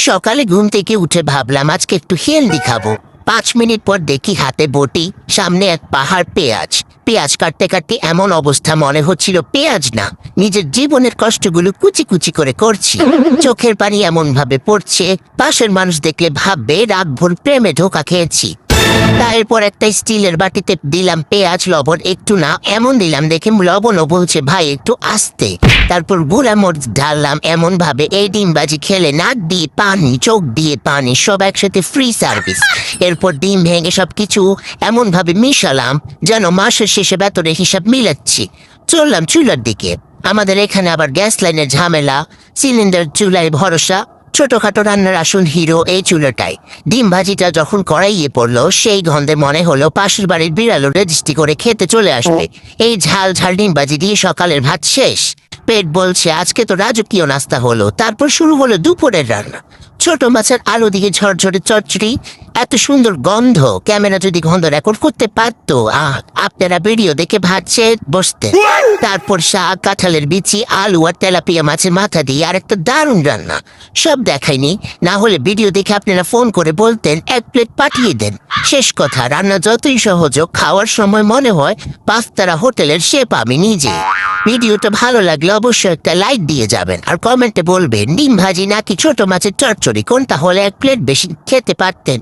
সকালে ঘুম থেকে উঠে ভাবলাম আজকে একটু হেলদি খাবো। 5 মিনিট পর দেখি হাতে বটি, সামনে এক পাহাড় পেঁয়াজ। পেঁয়াজ কাটতে কাটতে এমন অবস্থা মনে হচ্ছিল পেঁয়াজ না, নিজের জীবনের কষ্টগুলো কুচি কুচি করে করছি। চোখের পানি এমন ভাবে পড়ছে, পাশের মানুষ দেখলে ভাববে রাত ভোর প্রেমে ধোকা খেয়েছি। তারপর একটা স্টিলের বাটিতে দিলাম পেঁয়াজ, লবণ একটু না এমন দিলাম দেখে লবণও বলছে ভাই একটু আস্তে। তারপর গুঁড়া মরিচ ঢাললাম এমন ভাবে এই ডিমবাজি খেলে নাক দিয়ে পানি, চোখ দিয়ে পানি, সব একসাথে ফ্রি সার্ভিস। এরপর ডিম ভেঙে সবকিছু এমন ভাবে মিশালাম যেন মাসের শেষে বেতনের হিসাব মিলাচ্ছি। চললাম চুলার দিকে। আমাদের এখানে আবার গ্যাস লাইনের ঝামেলা, সিলিন্ডার চুলায় ভরসা। ছোটখাটো রান্নার আসল হিরো এই চুলোটাই। ডিম ভাজিটা যখন কড়াইয়ে পড়লো সেই গন্ধে মনে হলো পাশের বাড়ির বিড়ালও রেজিস্ট্রি করে খেতে চলে আসবে। এই ঝাল ঝাল ডিম ভাজি দিয়ে সকালের ভাত শেষ। পেট বলছে আজকে তো রাজকীয় নাস্তা হলো। তারপর শুরু হলো দুপুরের রান্না। ছোট মাছের আলু দিয়ে ঝরঝরে চচ্চড়ি, এত সুন্দর গন্ধ, ক্যামেরা যদি গন্ধ রেকর্ড করতে পারতো আপনারা ভিডিও দেখে ভাবছে বসতেন। তারপর শাক, কাঁঠালের বিচি, আলু আর তেলাপিয়া মাছের মাথা দিয়ে আর একটা দারুণ রান্না। সব দেখায়নি, না হলে ভিডিও দেখে আপনারা ফোন করে বলতেন 1 প্লেট পাঠিয়ে দেন। শেষ কথা, রান্না যতই সহজ হোক, খাওয়ার সময় মনে হয় 5 তারা হোটেলের শেফ আমি নিজে। ভিডিওটা ভালো লাগলে অবশ্যই একটা লাইক দিয়ে যাবেন আর কমেন্টে বলবেন ডিম ভাজি নাকি ছোট মাছের চচ্চড়ি কোনটা হলে 1 প্লেট বেশি খেতে পারতেন।